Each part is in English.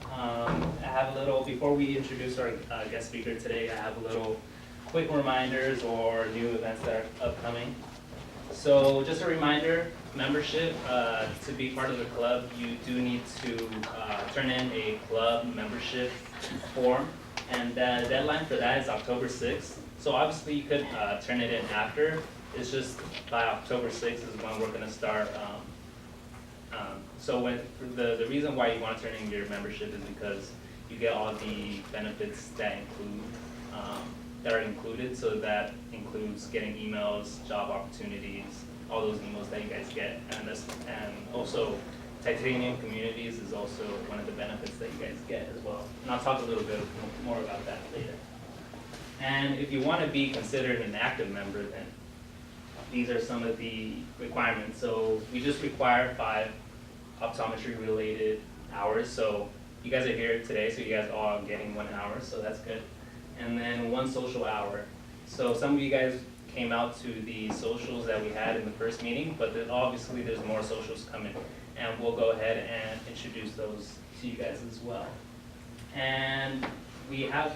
I have a little, before we introduce our guest speaker today, I have a little quick reminders or new events that are upcoming. So just a reminder, membership, to be part of the club, you do need to turn in a club membership form. And the deadline for that is October 6th. So obviously you could turn it in after. It's just by October 6th is when we're going to start. So when the reason why you want to turn in your membership is because you get all the benefits that are included. So that includes getting emails, job opportunities, all those emails that you guys get, and also titanium communities is also one of the benefits that you guys get as well. And I'll talk a little bit more about that later. And if you want to be considered an active member, then these are some of the requirements. So we just require 5 optometry related hours. So you guys are here today, so you guys are all getting 1 hour, so that's good. And then 1 social hour. So some of you guys came out to the socials that we had in the first meeting, but then obviously there's more socials coming, and we'll go ahead and introduce those to you guys as well. And we have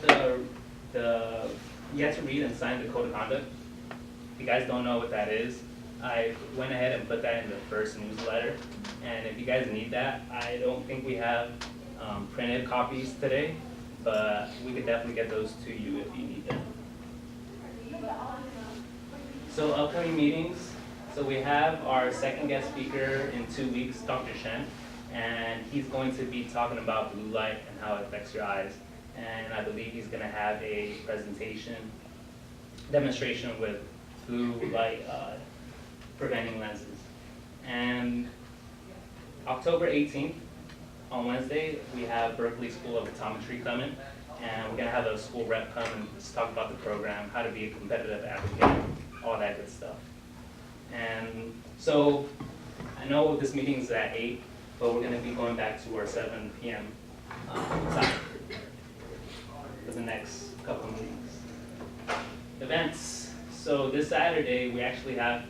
you have to read and sign the code of conduct. If you guys don't know what that is, I went ahead and put that in the first newsletter. And if you guys need that, I don't think we have printed copies today, but we could definitely get those to you if you need them. So upcoming meetings, so we have our second guest speaker in 2 weeks, Dr. Shen, and he's going to be talking about blue light and how it affects your eyes. And I believe he's going to have a demonstration with blue light preventing lenses. And October 18th, on Wednesday, we have Berkley School of Optometry coming, and we're going to have a school rep come and just talk about the program, how to be a competitive advocate, all that good stuff. And so I know this meeting is at 8, but we're going to be going back to our 7 p.m. Time for the next couple of meetings. Events. So this Saturday, we actually have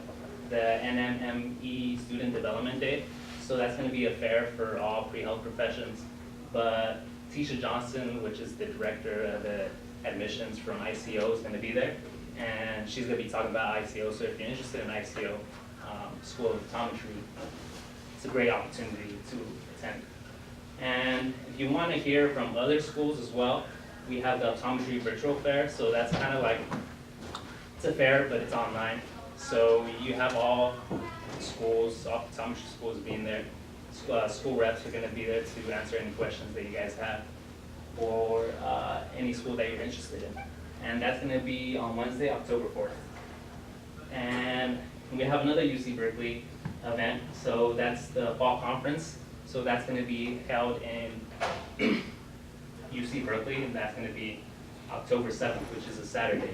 the NMME Student Development Day. So that's going to be a fair for all pre-health professions. But Tisha Johnson, which is the director of the admissions from ICO, is going to be there. And she's going to be talking about ICO. So if you're interested in ICO, School of Optometry, it's a great opportunity to attend. And if you want to hear from other schools as well, we have the Optometry Virtual Fair. So that's kind of like, it's a fair, but it's online. So you have all schools, optometry schools being there. School reps are going to be there to answer any questions that you guys have, or any school that you're interested in. And that's going to be on Wednesday, October 4th. And we have another UC Berkeley event. So that's the fall conference. So that's going to be held in UC Berkeley, and that's going to be October 7th, which is a Saturday.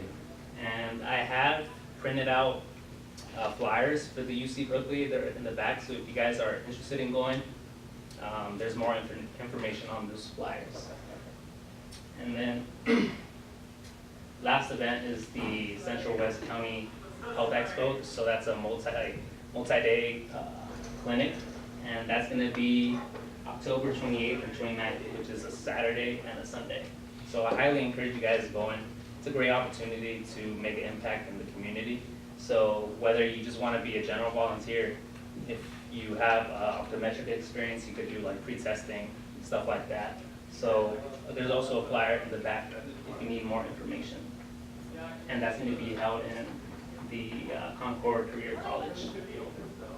And I have printed out flyers for the UC Berkeley. They're in the back, so if you guys are interested in going, there's more information on those flyers. And then last event is the Central West County Health Expo. So that's a multi-day clinic, and that's going to be October 28th and 29th, which is a Saturday and a Sunday. So I highly encourage you guys going. It's a great opportunity to make an impact in the community. So whether you just want to be a general volunteer, if you have optometric experience, you could do like pre-testing, stuff like that. So there's also a flyer in the back if you need more information. And that's going to be held in the Concord Career College.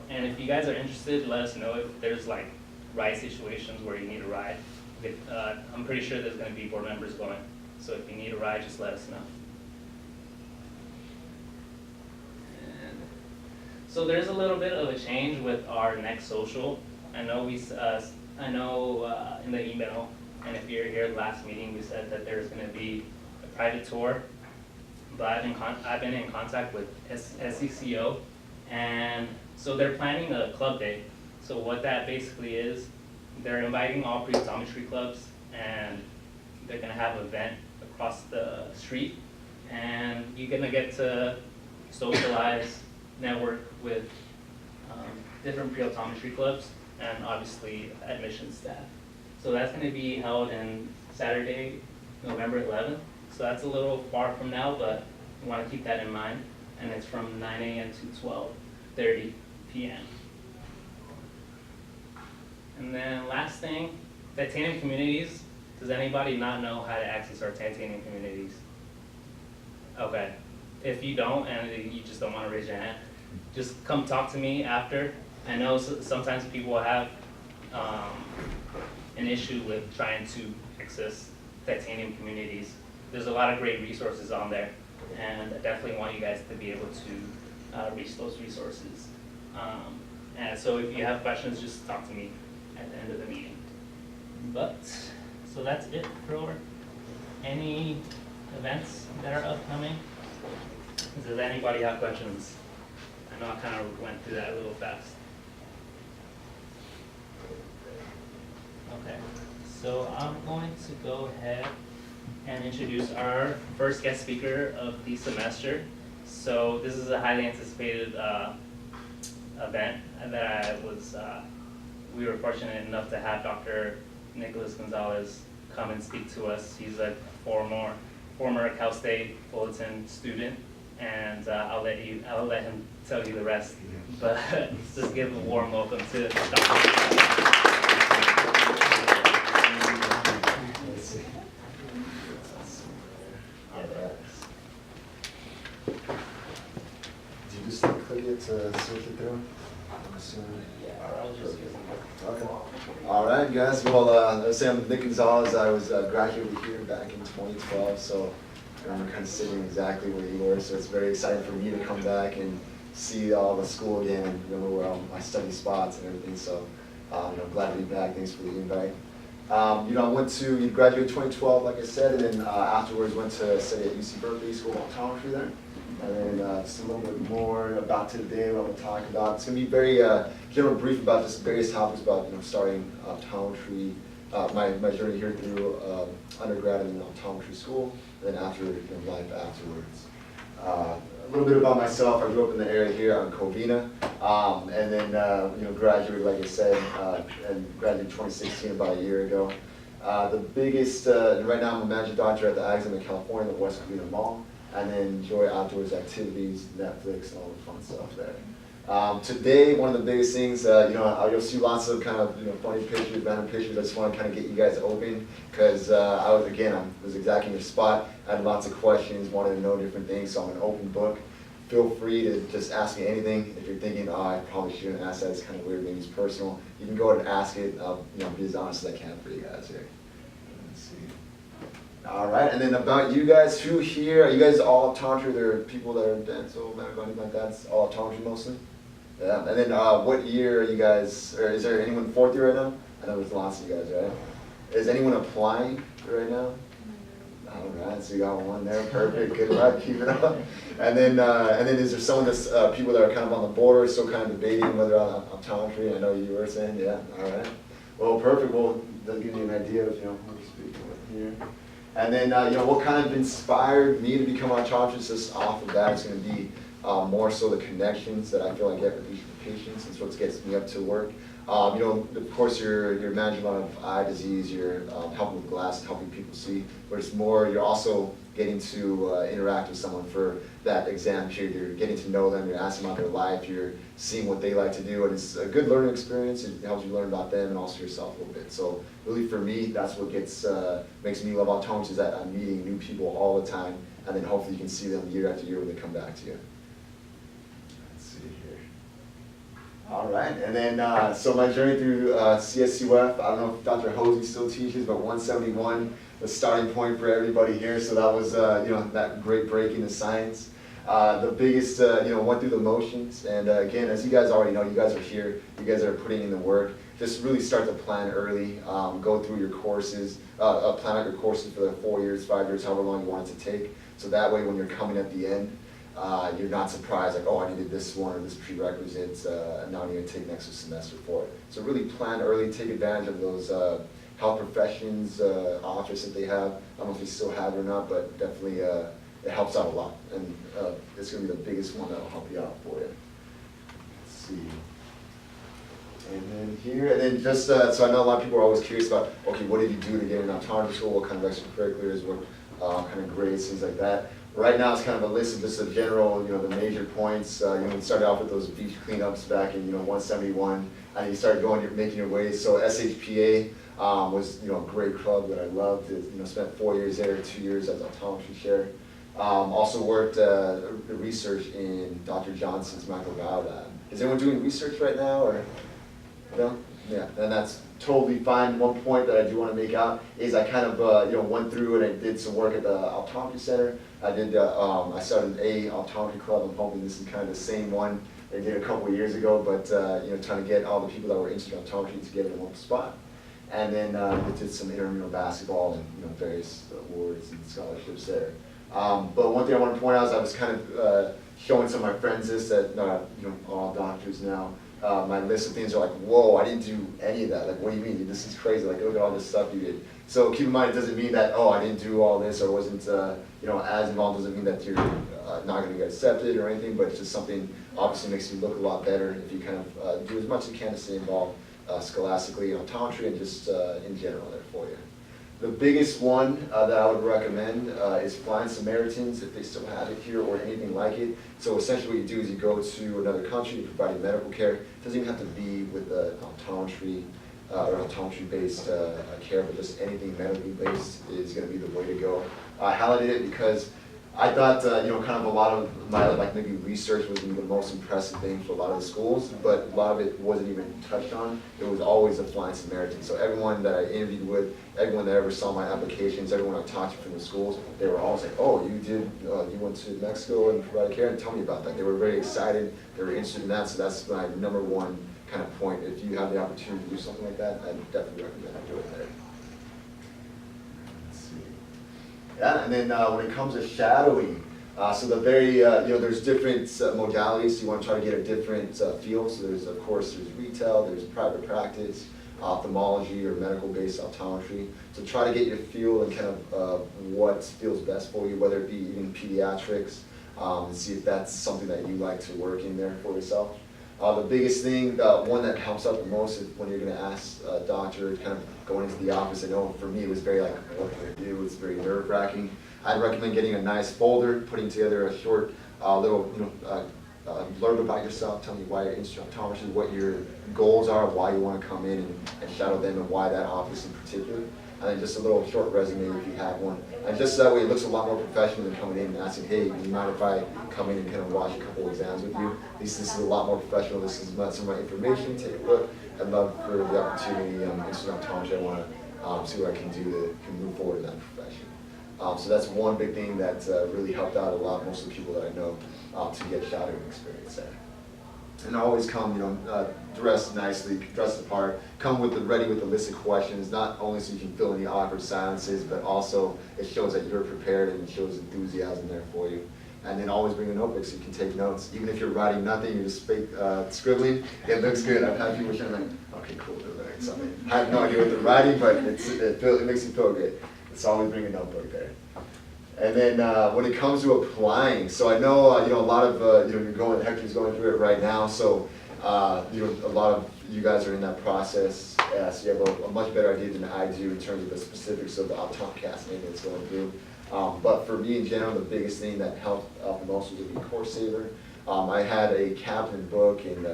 And if you guys are interested, let us know if there's like ride situations where you need a ride. I'm pretty sure there's going to be board members going. So if you need a ride, just let us know. And so there's a little bit of a change with our next social. I know in the email, and if you're here last meeting, we said that there's going to be a private tour. But I've been in contact with SCCO, and so they're planning a club day. So what that basically is, they're inviting all pre-optometry clubs, and they're going to have an event across the street, and you're going to get to socialize, network with different pre-optometry clubs, and obviously admission staff. So that's going to be held in Saturday, November 11th. So that's a little far from now, but you want to keep that in mind. And it's from 9 a.m. to 12:30 p.m. And then last thing, titanium communities. Does anybody not know how to access our titanium communities? Okay. If you don't, and you just don't want to raise your hand, just come talk to me after. I know sometimes people have an issue with trying to access titanium communities. There's a lot of great resources on there, and I definitely want you guys to be able to reach those resources. And so if you have questions, just talk to me at the end of the meeting. But, so that's it for any events that are upcoming. Does anybody have questions? I know I kind of went through that a little fast. Okay, so I'm going to go ahead and introduce our first guest speaker of the semester. So this is a highly anticipated event that we were fortunate enough to have Dr. Nicolas Gonzalez come and speak to us. He's a former Cal State Fullerton student, and I'll let him tell you the rest. But let's just give a warm welcome to Dr. Do you just click it to switch it through? I'm assuming. I'll just use them. Okay. All right, guys. Well, I was saying I'm Nick Gonzalez. I was graduated here back in 2012, so I'm kind of sitting exactly where you were. So it's very exciting for me to come back and see all the school again and remember where all my study spots and everything. So I'm glad to be back. Thanks for the invite. I graduated 2012, like I said, and then afterwards went to study at UC Berkley, School of Optometry there. And then just a little bit more about today, what I'm going to talk about. It's going to be very general brief about just various topics about starting optometry, my journey here through undergrad and optometry school, and then after life afterwards. A little bit about myself. I grew up in the area here on Covina, and then graduated, like I said, and graduated in 2016, about a year ago. The biggest, right now I'm a managing doctor at the Exam in California, the West Covina Mall, and then enjoy outdoors activities, Netflix, and all the fun stuff there. Today, one of the biggest things, you'll see lots of kind of funny pictures, random pictures. I just want to kind of get you guys open because I was exactly in your spot. I had lots of questions, wanted to know different things, so I'm an open book. Feel free to just ask me anything. If you're thinking, oh, I probably shouldn't ask that, it's kind of weird, maybe it's personal, you can go ahead and ask it. I'll be as honest as I can for you guys here. Let's see. All right, and then about you guys, who here, are you guys all optometry? There are people that are dental, medical, anything like that? It's all optometry mostly? Yeah, and then what year are you guys, or is there anyone fourth year right now? I know there's lots of you guys, right? Is anyone applying right now? All right, so you got one there, perfect, good luck, keep it up. And then is there someone that's, people that are kind of on the border, still kind of debating whether optometry? I know you were saying, yeah, all right. Well, perfect, well, that'll give you an idea of, who we're speaking with here. And then, what kind of inspired me to become an optometrist, just off of that, it's going to be more so the connections that I feel I get with each of the patients, and so what gets me up to work. Of course, you're managing a lot of eye disease, you're helping with glasses, helping people see, but it's more, you're also getting to interact with someone for that exam period. You're getting to know them, you're asking about their life, you're seeing what they like to do, and it's a good learning experience. It helps you learn about them and also yourself a little bit. So really for me, that's what makes me love optometry, is that I'm meeting new people all the time, and then hopefully you can see them year after year when they come back to you. Let's see here. All right, and then so my journey through CSUF, I don't know if Dr. Hosey still teaches, but 171, the starting point for everybody here. So that was that great break into science. The biggest, went through the motions, and again, as you guys already know, you guys are here, you guys are putting in the work. Just really start to plan early, go through your courses, plan out your courses for the 4 years, 5 years, however long you want it to take. So that way, when you're coming at the end, you're not surprised, like, oh, I needed this one or this prerequisite, and now I need to take next semester for it. So really plan early, take advantage of those health professions offers that they have. I don't know if they still have it or not, but definitely it helps out a lot. And it's going to be the biggest one that will help you out for you. Let's see. And then here, and then just, so I know a lot of people are always curious about, okay, what did you do to get into optometry school, what kind of extracurriculars, what kind of grades, things like that. Right now, it's kind of a list of just a general, the major points. We started off with those beach cleanups back in, 171, and you started making your way. So SHPA was, a great club that I loved. Spent 4 years there, 2 years as optometry chair. Also worked research in Dr. Johnson's microbiome lab. Is anyone doing research right now, or no? Yeah, and that's totally fine. One point that I do want to make out is I kind of went through and I did some work at the optometry center. I started a optometry club. I'm hoping this is kind of the same one I did a couple of years ago, but trying to get all the people that were interested in optometry together in one spot. And then we did some intramural basketball and various awards and scholarships there. But one thing I want to point out is I was kind of showing some of my friends this, that all doctors now. My list of things are like, whoa, I didn't do any of that. Like, what do you mean? This is crazy. Like, look at all this stuff you did. So keep in mind, it doesn't mean that, oh, I didn't do all this or wasn't, as involved. Doesn't mean that you're not going to get accepted or anything, but it's just something obviously makes you look a lot better if you kind of do as much as you can to stay involved scholastically in optometry and just in general there for you. The biggest one that I would recommend is Flying Samaritans, if they still have it here or anything like it. So essentially what you do is you go to another country, you provide medical care. It doesn't even have to be with optometry or optometry-based care, but just anything medically based is going to be the way to go. I highlighted it because I thought, kind of a lot of my, maybe research was the most impressive thing for a lot of the schools, but a lot of it wasn't even touched on. It was always a Flying Samaritan. So everyone that I interviewed with, everyone that ever saw my applications, everyone I talked to from the schools, they were always like, oh, you went to Mexico and provided care, and tell me about that. They were very excited, they were interested in that, so that's my number one kind of point. If you have the opportunity to do something like that, I definitely recommend doing it there. Yeah, and then when it comes to shadowing, so the very, there's different modalities. You want to try to get a different field. So there's retail, there's private practice, ophthalmology or medical-based optometry. So try to get your feel and kind of what feels best for you, whether it be even pediatrics, and see if that's something that you like to work in there for yourself. The biggest thing, one that helps out the most is when you're going to ask a doctor, kind of going into the office. I know for me it was very like, what can I do? It's very nerve-wracking. I'd recommend getting a nice folder, putting together a short little blurb about yourself, telling you why you're interested in optometry, what your goals are, why you want to come in and shadow them, and why that office in particular. And then just a little short resume if you have one. And just that way it looks a lot more professional than coming in and asking, hey, do you mind if I come in and kind of watch a couple exams with you? At least this is a lot more professional. This is some of my information. Take a look. I'd love for the opportunity. I'm interested in optometry. I want to see what I can do to move forward in that profession. So that's one big thing that really helped out a lot, most of the people that I know, to get shadowing experience there. And always come, dressed nicely, dressed the part, come ready with a list of questions, not only so you can fill any awkward silences, but also it shows that you're prepared and it shows enthusiasm there for you. And then always bring a notebook so you can take notes. Even if you're writing nothing, you're just scribbling, it looks good. I've had people saying like, okay, cool, they're learning something. I have no idea what they're writing, but it makes you feel good. So always bring a notebook there. And then when it comes to applying, so I know a lot of Hector's going through it right now. So a lot of you guys are in that process, so you have a much better idea than I do in terms of the specifics of the optometry that's going through. But for me in general, the biggest thing that helped out the most was the course saver. I had a Kaplan book and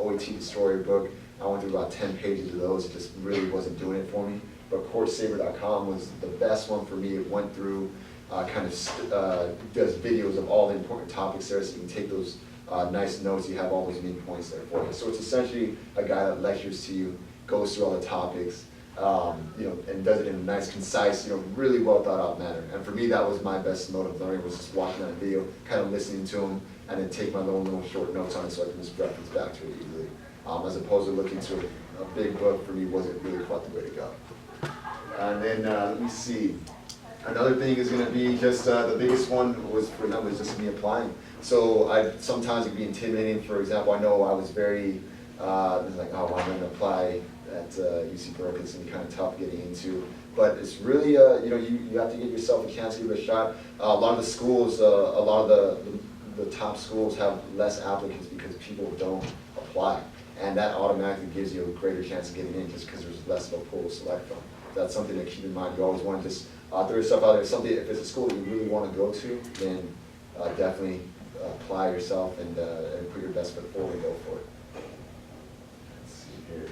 OAT Destroyer book. I went through about 10 pages of those. It just really wasn't doing it for me. But CourseSaver.com was the best one for me. It went through, does videos of all the important topics there, so you can take those nice notes. You have all those main points there for you. So it's essentially a guy that lectures to you, goes through all the topics, and does it in a nice, concise, really well thought out manner. And for me, that was my best mode of learning, was just watching that video, kind of listening to him, and then take my little short notes on it so I can just reference back to it easily. As opposed to looking to a big book, for me, wasn't really quite the way to go. And then, let me see. Another thing is going to be just the biggest one was just me applying. So sometimes it can be intimidating. For example, I know I was very like, oh, I'm going to apply at UC Berkeley. It's going to be kind of tough getting into. But it's really, you have to give yourself a chance to give it a shot. A lot of the schools, a lot of the top schools have less applicants because people don't apply. and that automatically gives you a greater chance of getting in just because there's less of a pool to select from. That's something to keep in mind. You always want to just throw yourself out there. If it's a school that you really want to go to, then definitely apply yourself and put your best foot forward and go for it. Let's see here.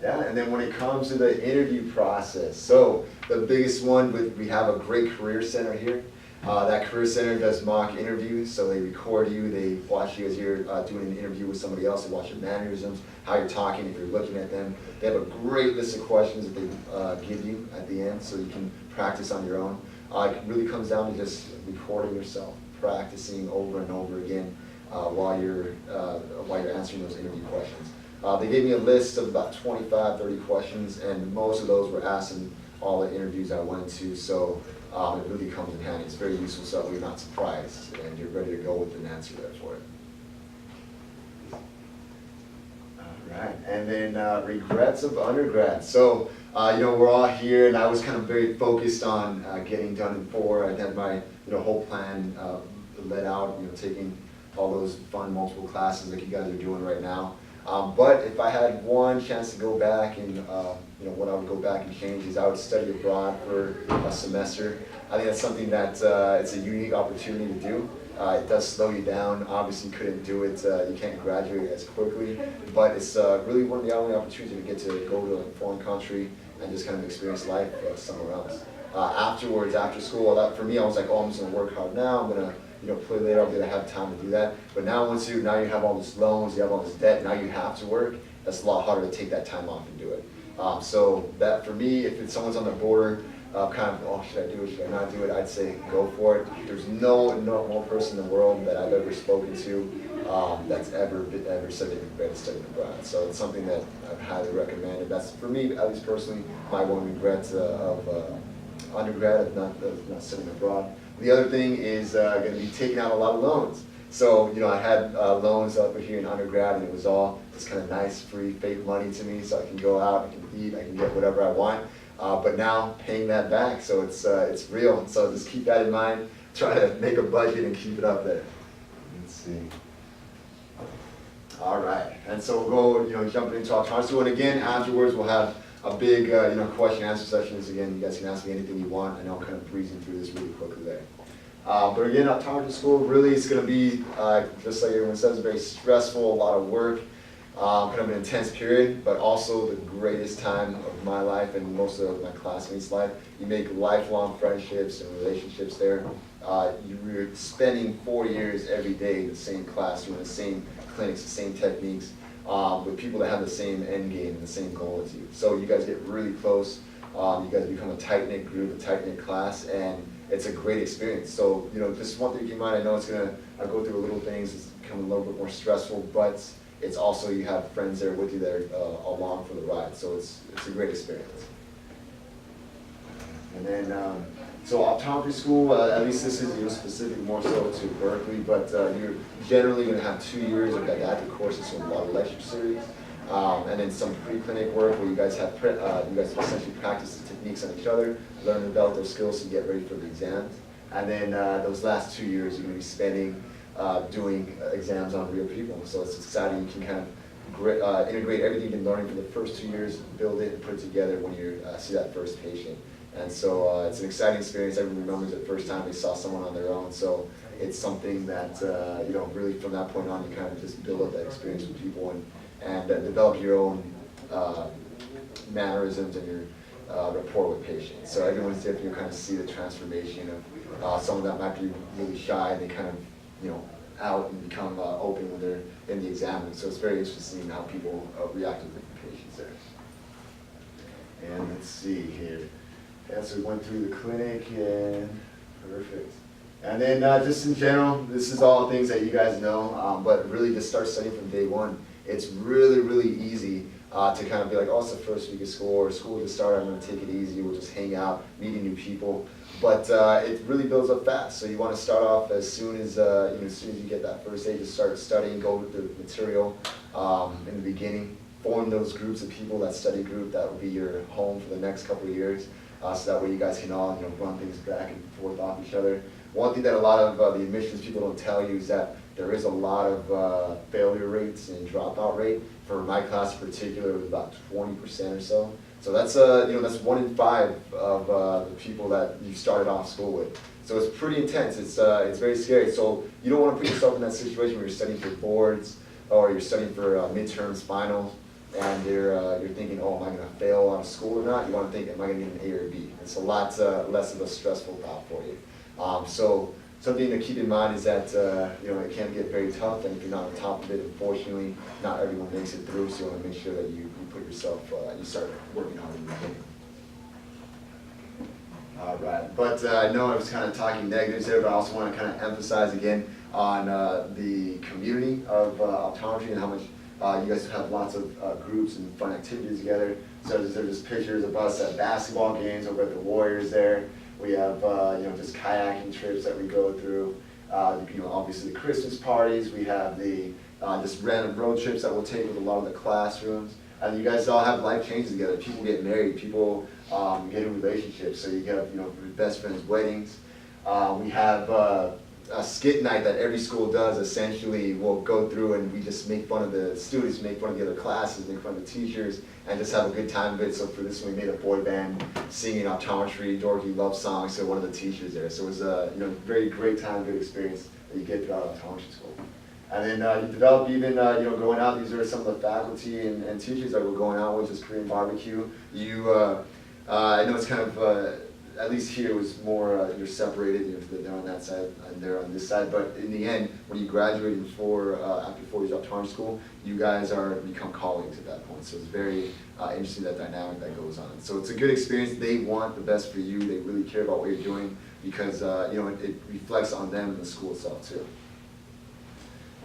Yeah, and then when it comes to the interview process, so the biggest one, we have a great career center here. That career center does mock interviews, so they record you, they watch you as you're doing an interview with somebody else, they watch your mannerisms, how you're talking, if you're looking at them. They have a great list of questions that they give you at the end, so you can practice on your own. It really comes down to just recording yourself, practicing over and over again while you're answering those interview questions. They gave me a list of about 25, 30 questions, and most of those were asked in all the interviews I went to, so it really comes in handy. It's very useful so you're not surprised, and you're ready to go with an answer there for it. All right, and then regrets of undergrad. So, we're all here, and I was kind of very focused on getting done in 4. I had my whole plan laid out, taking all those fun multiple classes like you guys are doing right now. But if I had one chance to go back and, what I would go back and change is I would study abroad for a semester. I think that's something that it's a unique opportunity to do. It does slow you down. Obviously you couldn't do it, you can't graduate as quickly, but it's really one of the only opportunities to get to go to a foreign country and just kind of experience life somewhere else. Afterwards, after school, for me, I was like, oh, I'm just gonna work hard now, I'm gonna play later, I'm gonna have time to do that. But now you have all these loans, you have all this debt, now you have to work, that's a lot harder to take that time off and do it. So that for me, if someone's on the border, kind of, oh, should I do it, should I not do it, I'd say go for it. There's no one person in the world that I've ever spoken to that's ever said they'd be better studying abroad. So it's something that I've highly recommended. That's, for me, at least personally, my one regret of undergrad, of not studying abroad. The other thing is going to be taking out a lot of loans. So, I had loans up here in undergrad, and it was all just kind of nice, free, fake money to me, so I can go out, I can eat, I can get whatever I want. But now, paying that back, so it's real. So just keep that in mind, try to make a budget and keep it up there. Let's see. All right, and so we'll go, jumping into our council, and again, afterwards we'll have a big, question and answer sessions. Again, you guys can ask me anything you want. I know I'm kind of breezing through this really quickly there. But again, optometry school, really it's going to be, just like everyone says, very stressful, a lot of work, kind of an intense period, but also the greatest time of my life and most of my classmates' life. You make lifelong friendships and relationships there. You're spending 4 years every day in the same classroom, the same clinics, the same techniques, with people that have the same end game and the same goal as you. So you guys get really close. You guys become a tight-knit group, a tight-knit class, and it's a great experience. So, just one thing to keep in mind, I know it's going to go through little things, it's become a little bit more stressful, but it's also, you have friends there with you that are along for the ride, so it's a great experience. And then, so optometry school, at least this is specific more so to Berkeley, but you're generally going to have 2 years of didactic courses, so a lot of lecture series, and then some pre-clinic work where you guys have essentially practice the techniques on each other, learn and develop those skills to get ready for the exams. And then those last 2 years you're going to be spending doing exams on real people. So it's exciting. You can kind of integrate everything you've been learning for the first 2 years, build it and put it together when you see that first patient. And so it's an exciting experience. Everyone remembers the first time they saw someone on their own. So it's something that, really from that point on, you kind of just build up that experience with people and develop your own mannerisms and your rapport with patients. So everyone's different. You kind of see the transformation of someone that might be really shy, and they kind of, out and become open when they're in the exam. So it's very interesting how people react to different patients there. And let's see here. Yeah, so we went through the clinic, and perfect. And then just in general, this is all things that you guys know, but really just start studying from day one. It's really, really easy to kind of be like, oh, it's the first week of school, or school just started, I'm going to take it easy, we'll just hang out, meeting new people. But it really builds up fast, so you want to start off as soon as, as soon as you get that first day, just start studying, go with the material in the beginning, form those groups of people, that study group, that will be your home for the next couple of years, so that way you guys can all run things back and forth off each other. One thing that a lot of the admissions people don't tell you is that there is a lot of failure rates and dropout rate. For my class in particular, it was about 20% or so. So that's that's 1 in 5 of the people that you started off school with. So it's pretty intense. It's very scary. So you don't want to put yourself in that situation where you're studying for boards or you're studying for midterms, finals, and you're thinking, oh, am I going to fail out of school or not? You want to think, am I going to get an A or B? It's a lot less of a stressful thought for you. So something to keep in mind is that it can get very tough, and if you're not on top of it, unfortunately, not everyone makes it through. So you want to make sure that you put yourself, you start working hard in the beginning. All right, but I know I was kind of talking negatives there, but I also want to kind of emphasize again on the community of optometry and how much you guys have lots of groups and fun activities together. So there's just pictures of us at basketball games over at the Warriors there. We have just kayaking trips that we go through. Obviously the Christmas parties. We have the just random road trips that we'll take with a lot of the classrooms. And you guys all have life changes together. People get married. People get in relationships. So you have best friends' weddings. We have a skit night that every school does. Essentially, we'll go through and we just make fun of the students, make fun of the other classes, make fun of the teachers, and just have a good time of it. So for this one, we made a boy band singing optometry, dorky love songs to one of the teachers there. So it was a very great time, good experience that you get throughout optometry school. And then you develop even going out. These are some of the faculty and teachers that we're going out with, just Korean barbecue. I know it's kind of at least here it was more you're separated. They're on that side and they're on this side. But in the end, when you graduate after 4 years of optometry school, you guys become colleagues at that point. So it's very interesting, that dynamic that goes on. So it's a good experience. They want the best for you. They really care about what you're doing because it reflects on them and the school itself too.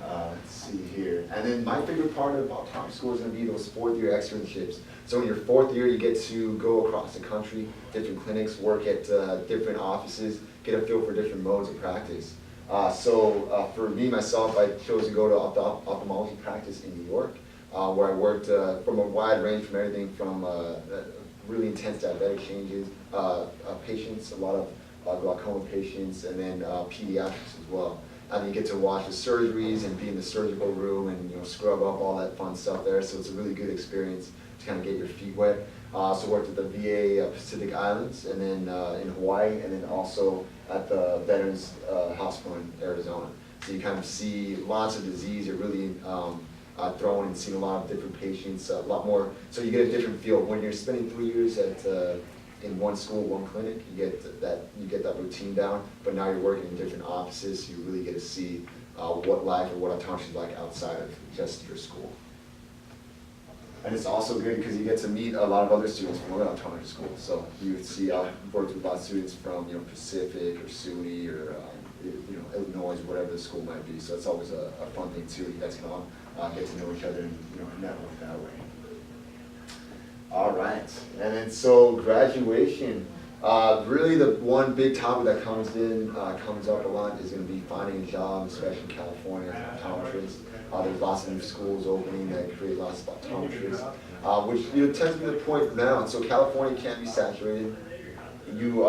Let's see here. And then my favorite part of optometry school is going to be those 4th year externships. So in your 4th year, you get to go across the country, different clinics, work at different offices, get a feel for different modes of practice. For me, myself, I chose to go to ophthalmology practice in New York, where I worked from a wide range, from everything from really intense diabetic changes, patients, a lot of glaucoma patients, and then pediatrics as well. And you get to watch the surgeries and be in the surgical room and scrub up all that fun stuff there. So it's a really good experience to kind of get your feet wet. Also worked at the VA Pacific Islands, and then in Hawaii, and then also at the Veterans Hospital in Arizona. So you kind of see lots of disease. You're really thrown and seeing a lot of different patients, a lot more. So you get a different feel when you're spending 3 years in one school, one clinic. You get that routine down, but now you're working in different offices, so you really get to see what life or what optometry is like outside of just your school. And it's also good because you get to meet a lot of other students from other optometry schools. So you see, I've worked with a lot of students from Pacific or SUNY or Illinois, whatever the school might be. So it's always a fun thing too. You guys can all get to know each other and network that way. All right, and then so graduation. Really the one big topic that comes up a lot is going to be finding a job, especially in California as an optometrist. There's lots of new schools opening that create lots of optometrists, which tends to be the point now. So California can be saturated. You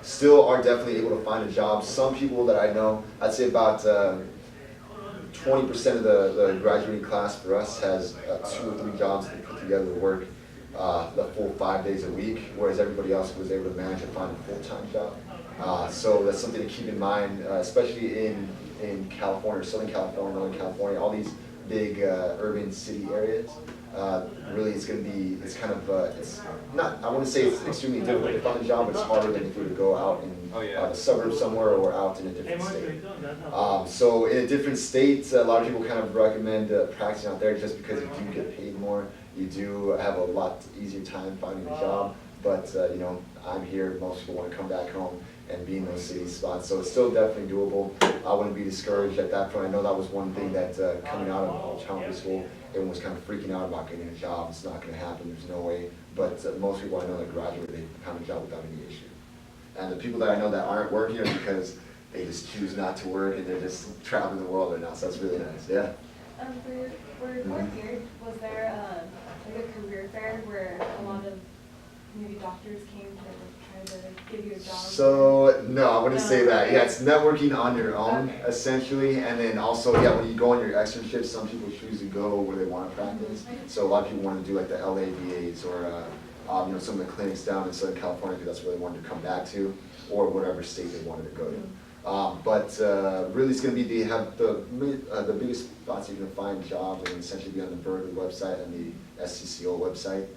still are definitely able to find a job. Some people that I know, I'd say about 20% of the graduating class for us has 2 or 3 jobs they put together to work the full 5 days a week, whereas everybody else was able to manage to find a full-time job. So that's something to keep in mind, especially in California, or Southern California, Northern California, all these big urban city areas. Really, it's not, I wouldn't say it's extremely difficult to find a job, but it's harder than if you were to go out in the suburbs somewhere or out in a different state. So in a different state, a lot of people kind of recommend practicing out there just because you do get paid more. You do have a lot easier time finding a job, but I'm here, most people want to come back home and be in those city spots, so it's still definitely doable. I wouldn't be discouraged at that point. I know that was one thing that coming out of optometry school, everyone was kind of freaking out about getting a job. It's not going to happen, there's no way, but most people I know that graduate, they find a job without any issue. And the people that I know that aren't working are because they just choose not to work and they're just traveling the world right now, so that's really nice, yeah. For 4th year, was there like a career fair where a lot of maybe doctors came to try trying to give you a job? So, no, I wouldn't say No, that. okay. Yeah, it's networking on your own, Okay. essentially. And then also, yeah, when you go on your externships, some people choose to go where they want to practice. So a lot of people want to do like the LA VAs or, you know, some of the clinics down in Southern California because that's where they wanted to come back to, or whatever state they wanted to go to. But really, it's going to be they have the biggest spots you can find jobs and essentially be on the Berkley website and the SCCO website,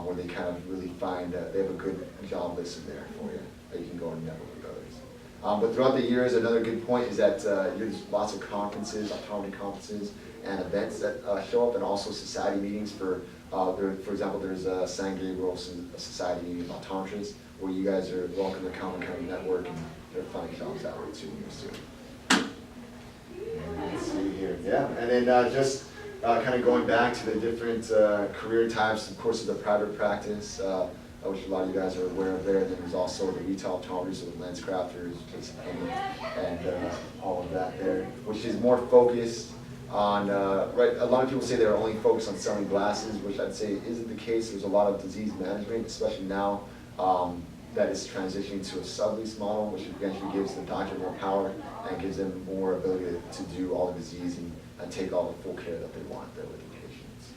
where they kind of really find they have a good job list in there for you that you can go and network with others. But throughout the years, another good point is that there's lots of conferences, optometry conferences, and events that show up, and also society meetings for example, there's a San Gabriel Society meeting of optometrists where you guys are welcome to come and kind of network, and they're finding jobs that way too. Let's see here. Yeah, and then just kind of going back to the different career types. Of course, there's the private practice, which a lot of you guys are aware of there. Then there's also the retail optometry, so the lens crafters, and all of that there, which is more focused on, right, a lot of people say they're only focused on selling glasses, which I'd say isn't the case. There's a lot of disease management, especially now, that is transitioning to a sublease model, which eventually gives the doctor more power and gives them more ability to do all the disease and take all the full care that they want there with the patients.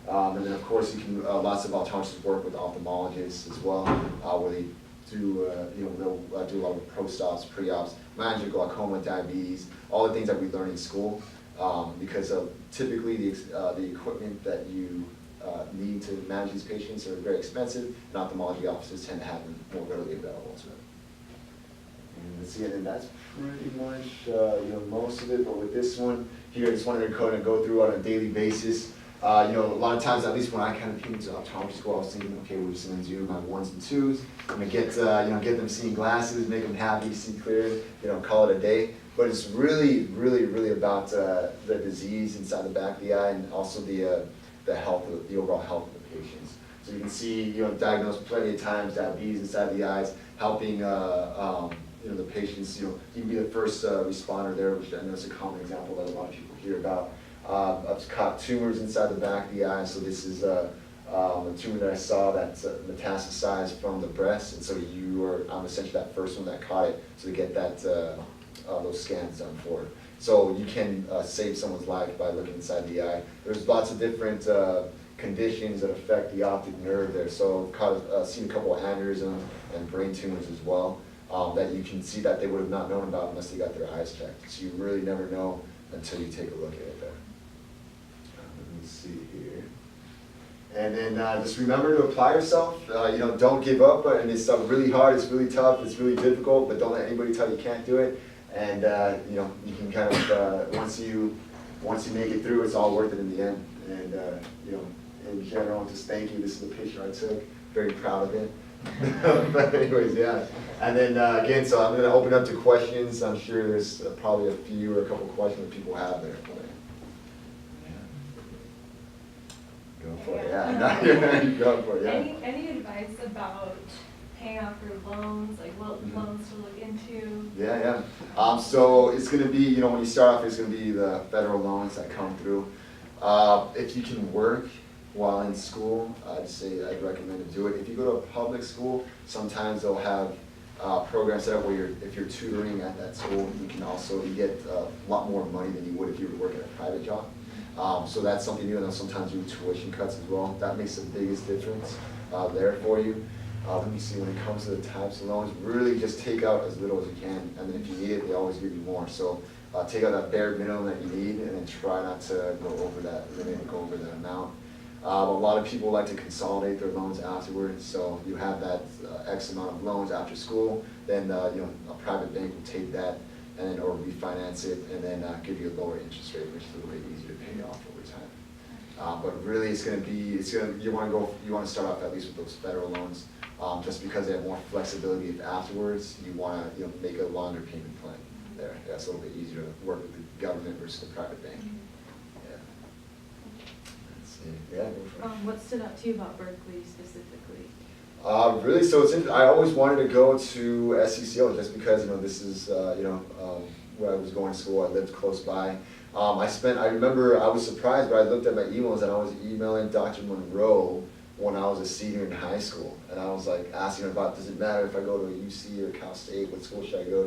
And then of course you can, lots of optometrists work with ophthalmologists as well, where they do, you know, they'll do a lot of post-ops, pre-ops, manage glaucoma, diabetes, all the things that we learn in school. Because typically the equipment that you need to manage these patients are very expensive, and ophthalmology offices tend to have them more readily available to them. And let's see, and then that's pretty much you know, most of it. But with this one here, I just wanted to kind of go through on a daily basis. You know, a lot of times, at least when I kind of came into optometry school, I was thinking, okay, we're just going to do my 1s and 2s. I'm going to get you know, get them seeing glasses, make them happy, see clear, you know, call it a day. But it's really, really, really about the disease inside the back of the eye, and also the health, the overall health of the patients. So you can see, you know, diagnosed plenty of times diabetes inside the eyes, helping you know, the patients. You know, you can be the first responder there, which I know is a common example that a lot of people hear about. I've caught tumors inside the back of the eye. So this is a tumor that I saw that's metastasized from the breast, and so I'm essentially that first one that caught it, so to get that those scans done for it. So you can save someone's life by looking inside the eye. There's lots of different conditions that affect the optic nerve there. So I've seen a couple of aneurysms and brain tumors as well, that you can see that they would have not known about unless they got their eyes checked. So you really never know until you take a look at it there. Let me see here. And then just remember to apply yourself. You know, don't give up. And it's really hard, it's really tough, it's really difficult, but don't let anybody tell you can't do it. And you know, you can kind of once you make it through, it's all worth it in the end. And you know, in general, just thank you. This is the picture I took. Very proud of it. But anyways, yeah. And then again, so I'm going to open up to questions. I'm sure there's probably a few or a couple questions that people have there. Go for it. Yeah, go for it. Yeah. Any advice about paying off your loans, like what loans to look into? Yeah. So it's going to be, you know, when you start off, it's going to be the federal loans that come through. If you can work while in school, I'd recommend to do it. If you go to a public school, sometimes they'll have programs set up where if you're tutoring at that school, you get a lot more money than you would if you were working a private job. So that's something new, and they'll sometimes do tuition cuts as well. That makes the biggest difference there for you. Let me see, when it comes to the types of loans, really just take out as little as you can, and then if you need it, they always give you more. So take out that bare minimum that you need, and then try not to go over that limit, go over that amount. A lot of people like to consolidate their loans afterwards, so you have that X amount of loans after school, then you know, a private bank will take that and then or refinance it, and then give you a lower interest rate, which is a little bit easier to pay off over time. But really, you want to start off at least with those federal loans, just because they have more flexibility. If afterwards you want to make a longer payment plan there, that's a little bit easier to work with the government versus the private bank. Yeah, go for it. What stood out to you about Berkley specifically? Really, so I always wanted to go to SCCO just because, you know, this is, you know, where I was going to school. I lived close by. I remember I was surprised, but I looked at my emails and I was emailing Dr. Monroe when I was a senior in high school, and I was like asking about, does it matter if I go to a UC or Cal State? What school should I go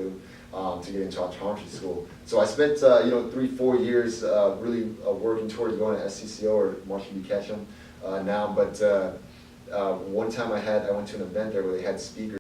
to get into optometry school? So I spent 3-4 years really working towards going to SCCO or Marshall B. Ketchum now. But one time I went to an event there where they had speakers.